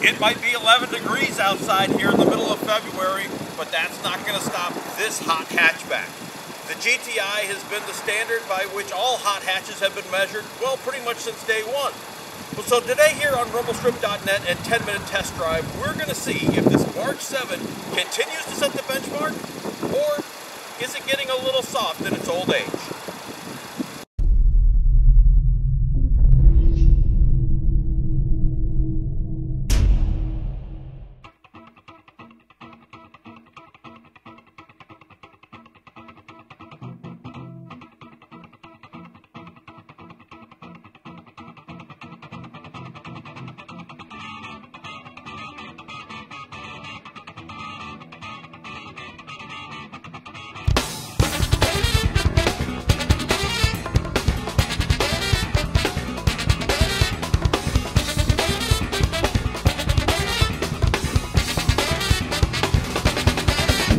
It might be 11 degrees outside here in the middle of February, but that's not going to stop this hot hatchback. The GTI has been the standard by which all hot hatches have been measured, well, pretty much since day one. So today here on Rumblestrip.NET and 10-minute test drive, we're going to see if this Mark 7 continues to set the benchmark, or is it getting a little soft in its old age?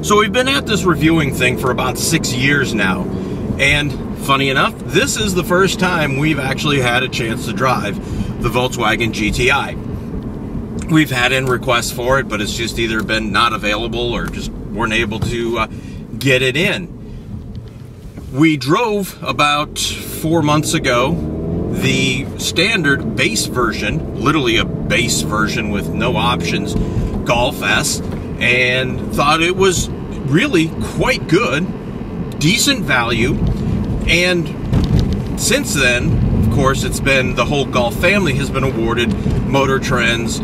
So we've been at this reviewing thing for about 6 years now, and funny enough, this is the first time we've actually had a chance to drive the Volkswagen GTI. We've had in requests for it, but it's just either been not available or just weren't able to get it in. We drove about 4 months ago the standard base version, literally a base version with no options, Golf S, and thought it was really quite good, decent value. And since then, of course, it's been, the whole Golf family has been awarded Motor Trend's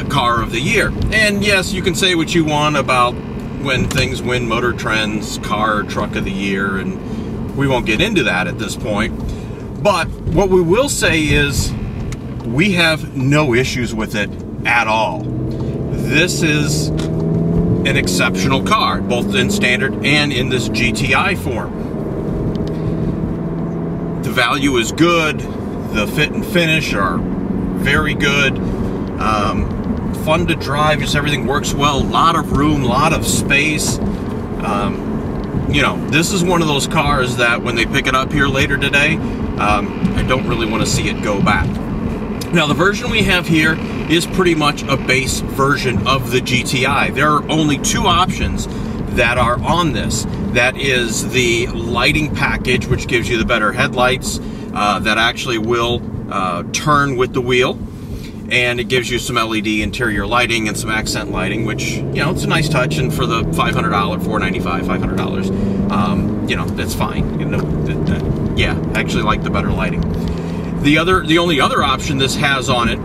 Car of the Year. And yes, you can say what you want about when things win Motor Trend's Car or Truck of the Year, and we won't get into that at this point. But what we will say is we have no issues with it at all. This is an exceptional car, both in standard and in this GTI form. The value is good, the fit and finish are very good, fun to drive, just everything works well, a lot of room, a lot of space. You know, this is one of those cars that when they pick it up here later today, I don't really want to see it go back. Now, the version we have here is pretty much a base version of the GTI. There are only two options that are on this. That is the lighting package, which gives you the better headlights that actually will turn with the wheel. And it gives you some LED interior lighting and some accent lighting, which, you know, it's a nice touch. And for the $500, $495, $500, you know, that's fine. You know, yeah, I actually like the better lighting. The only other option this has on it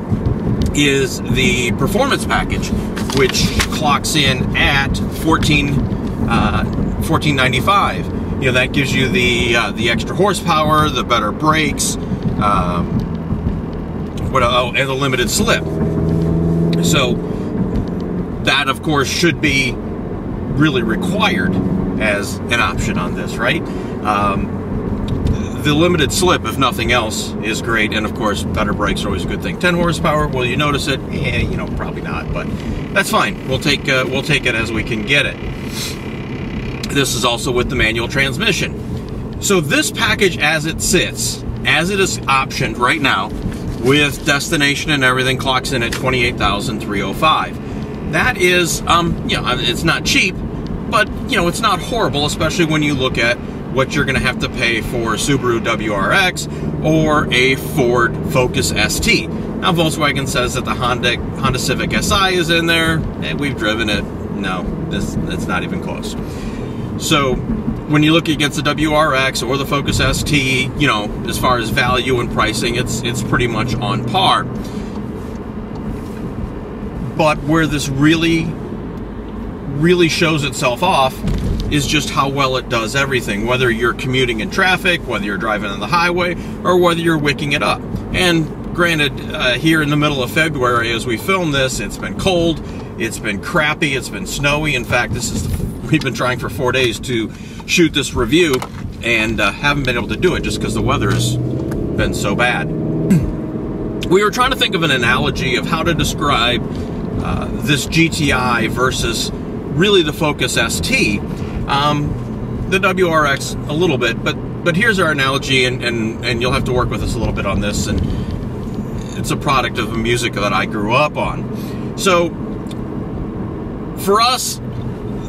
is the performance package, which clocks in at $1495. You know, that gives you the extra horsepower, the better brakes, and the limited slip. So that, of course, should be really required as an option on this, right? The limited slip, if nothing else, is great, and of course, better brakes are always a good thing. 10 horsepower, will you notice it? Eh, you know, probably not, but that's fine. We'll take it as we can get it. This is also with the manual transmission. So this package, as it sits, as it is optioned right now, with destination and everything, clocks in at $28,305. That is, you know, it's not cheap, but you know, it's not horrible, especially when you look at what you're going to have to pay for a Subaru WRX or a Ford Focus ST. Now, Volkswagen says that the Honda Civic Si is in there, and we've driven it. No, it's not even close. So when you look against the WRX or the Focus ST, you know, as far as value and pricing, it's pretty much on par. But where this really shows itself off is just how well it does everything, whether you're commuting in traffic, whether you're driving on the highway, or whether you're wicking it up. And granted, here in the middle of February as we film this, it's been cold, it's been crappy, it's been snowy. In fact, we've been trying for 4 days to shoot this review and haven't been able to do it just because the weather has been so bad. We were trying to think of an analogy of how to describe this GTI versus really the Focus ST. The WRX a little bit, but here's our analogy, and you'll have to work with us a little bit on this, and it's a product of the music that I grew up on. So for us,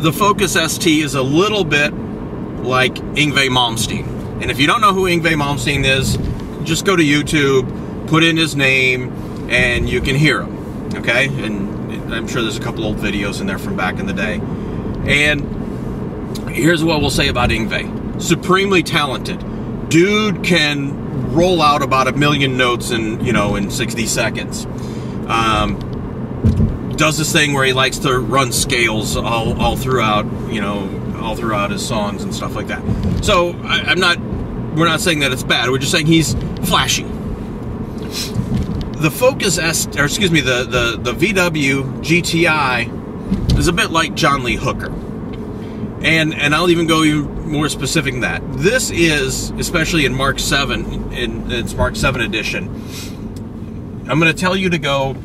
the Focus ST is a little bit like Yngwie Malmsteen. And if you don't know who Yngwie Malmsteen is, just go to YouTube, put in his name, and you can hear him, okay? And I'm sure there's a couple old videos in there from back in the day. And here's what we'll say about Yngwie. Supremely talented. Dude can roll out about 1 million notes in 60 seconds. Does this thing where he likes to run scales all throughout, all throughout his songs and stuff like that. So we're not saying that it's bad. We're just saying he's flashy. The Focus the VW GTI is a bit like John Lee Hooker. And I'll even go even more specific than that. This is, especially in Mark 7, in its Mark 7 edition, I'm going to tell you to go,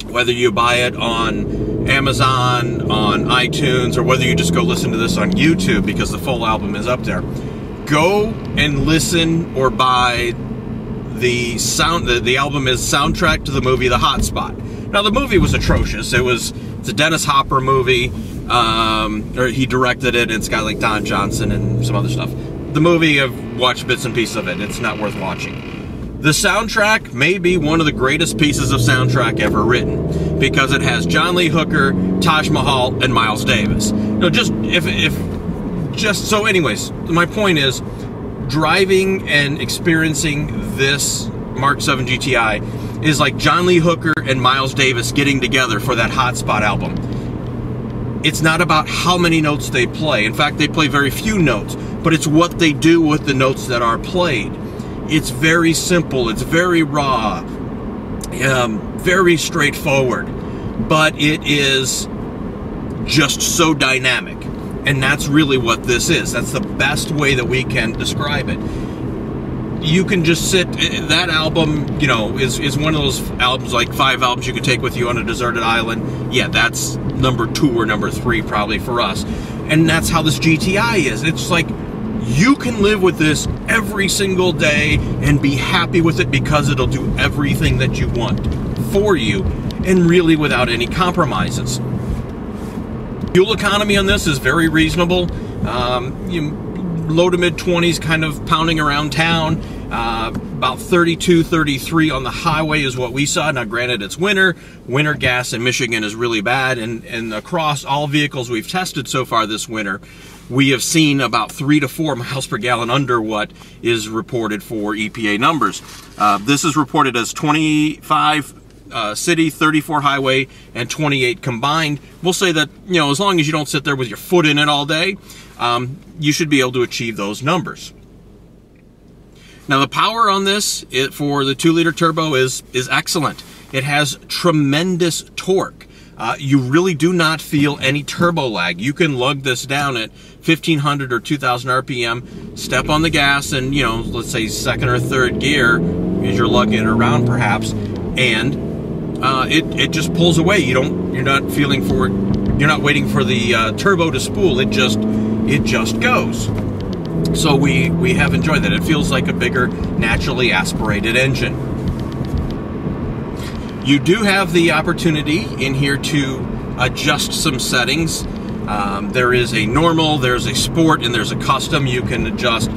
whether you buy it on Amazon, on iTunes, or whether you just go listen to this on YouTube because the full album is up there. Go and listen or buy the album is soundtrack to the movie The Hot Spot. Now the movie was atrocious. It's a Dennis Hopper movie. Or he directed it. It's got like Don Johnson and some other stuff. The movie, I've watched bits and pieces of it. It's not worth watching. The soundtrack may be one of the greatest pieces of soundtrack ever written because it has John Lee Hooker, Taj Mahal, and Miles Davis. So anyways, my point is, driving and experiencing this Mark 7 GTI is like John Lee Hooker and Miles Davis getting together for that Hot Spot album. It's not about how many notes they play. In fact, they play very few notes, but it's what they do with the notes that are played. It's very simple, it's very raw, very straightforward, but it is just so dynamic. And that's really what this is. That's the best way that we can describe it. You can just sit, that album, is one of those albums, like 5 albums you can take with you on a deserted island. Yeah, that's number 2 or number 3 probably for us. And that's how this GTI is. It's like, you can live with this every single day and be happy with it because it'll do everything that you want for you and really without any compromises. Fuel economy on this is very reasonable. Low to mid 20s, kind of pounding around town. About 32, 33 on the highway is what we saw. Now granted, it's winter. Winter gas in Michigan is really bad, and across all vehicles we've tested so far this winter, we have seen about 3 to 4 miles per gallon under what is reported for EPA numbers. This is reported as 25 city, 34 highway, and 28 combined. We'll say that, as long as you don't sit there with your foot in it all day, you should be able to achieve those numbers. Now the power on this for the 2-liter turbo is excellent. It has tremendous torque. You really do not feel any turbo lag. You can lug this down at 1500 or 2000 RPM, step on the gas, and let's say 2nd or 3rd gear as you're lugging it around perhaps, and it just pulls away. You're not waiting for the turbo to spool. It just goes. So we have enjoyed that. It feels like a bigger, naturally aspirated engine. You do have the opportunity in here to adjust some settings. There is a normal, there's a sport, and there's a custom. You can adjust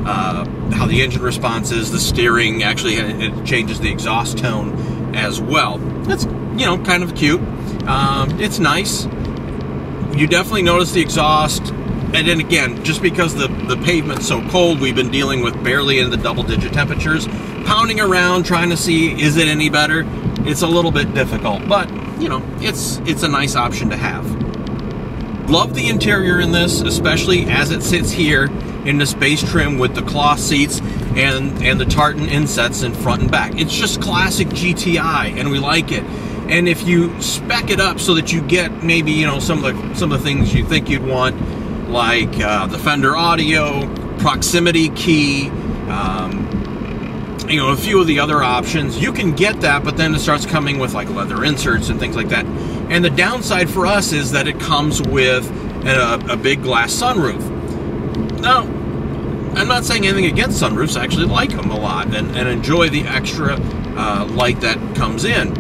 how the engine response is, the steering. Actually, it changes the exhaust tone as well. That's, kind of cute. It's nice. You definitely notice the exhaust. And then again, just because the pavement's so cold, we've been dealing with barely in the double-digit temperatures, pounding around trying to see, is it any better? It's a little bit difficult, but it's a nice option to have. Love the interior in this, especially as it sits here in the space trim with the cloth seats and the tartan insets in front and back. It's just classic GTI, and we like it. And if you spec it up so that you get maybe some of the things you think you'd want, like the Fender audio, proximity key, a few of the other options, you can get that, but then it starts coming with like leather inserts and things like that. And the downside for us is that it comes with a big glass sunroof. Now, I'm not saying anything against sunroofs. I actually like them a lot and enjoy the extra light that comes in.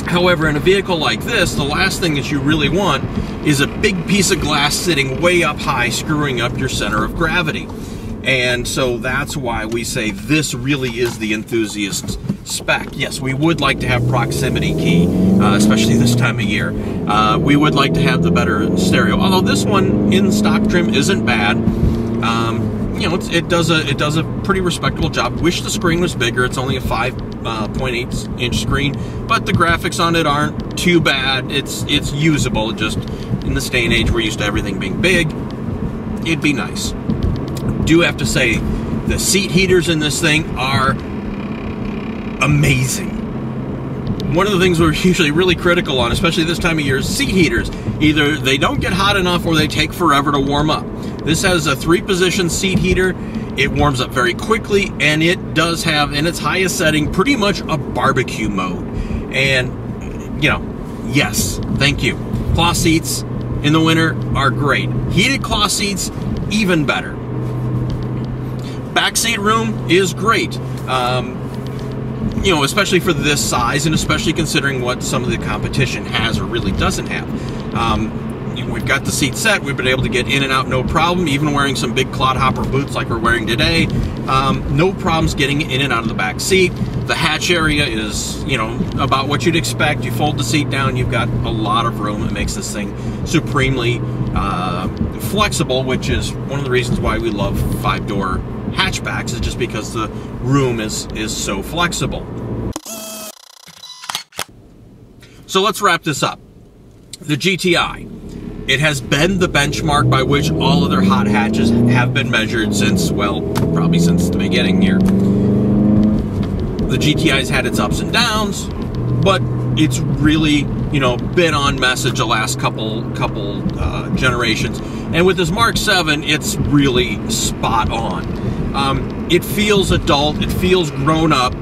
However, in a vehicle like this, the last thing that you really want is a big piece of glass sitting way up high, screwing up your center of gravity. And so that's why we say this really is the enthusiast spec. Yes, we would like to have proximity key, especially this time of year. We would like to have the better stereo, although this one in stock trim isn't bad. You know, it does a pretty respectable job. Wish the screen was bigger. It's only a 5.8 inch screen, but the graphics on it aren't too bad. It's usable. Just in this day and age, we're used to everything being big. It'd be nice. Do have to say, the seat heaters in this thing are amazing. One of the things we're usually really critical on, especially this time of year, is seat heaters. Either they don't get hot enough or they take forever to warm up. This has a 3-position seat heater. It warms up very quickly, and it does have, in its highest setting, pretty much a barbecue mode. And, you know, yes, thank you. Cloth seats in the winter are great. Heated cloth seats, even better. Backseat room is great. You know, especially for this size, and especially considering what some of the competition has or really doesn't have. You know, we've got the seat set. We've been able to get in and out no problem, even wearing some big clodhopper boots like we're wearing today. No problems getting in and out of the back seat. The hatch area is, you know, about what you'd expect. You fold the seat down, you've got a lot of room. It makes this thing supremely flexible, which is one of the reasons why we love 5-door hatchbacks, is just because the room is so flexible. So let's wrap this up. The GTI. It has been the benchmark by which all other hot hatches have been measured since, well, probably since the beginning here. The GTI's had its ups and downs, but it's really, you know, been on message the last couple generations. And with this Mark 7, it's really spot on. It feels adult, it feels grown up,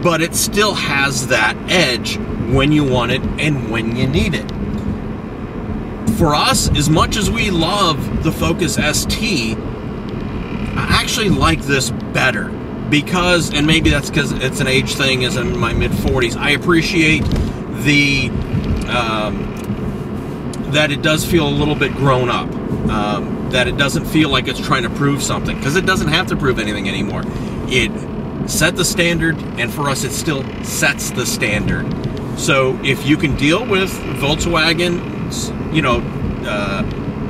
but it still has that edge when you want it and when you need it. For us, as much as we love the Focus ST, I actually like this better because, and maybe that's because it's an age thing, as in my mid-40s, I appreciate the, that it does feel a little bit grown up. That it doesn't feel like it's trying to prove something, because it doesn't have to prove anything anymore. It set the standard, and for us it still sets the standard. So if you can deal with Volkswagen's, you know,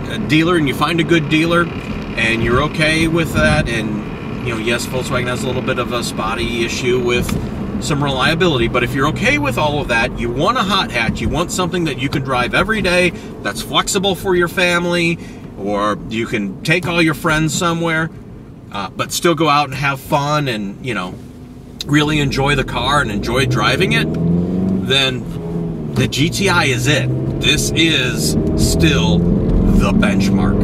a dealer, and you find a good dealer and you're okay with that, and, you know, yes, Volkswagen has a little bit of a spotty issue with some reliability, but if you're okay with all of that, you want a hot hatch, you want something that you can drive every day, that's flexible for your family, or you can take all your friends somewhere, but still go out and have fun and, you know, really enjoy the car and enjoy driving it, then the GTI is it. This is still the benchmark.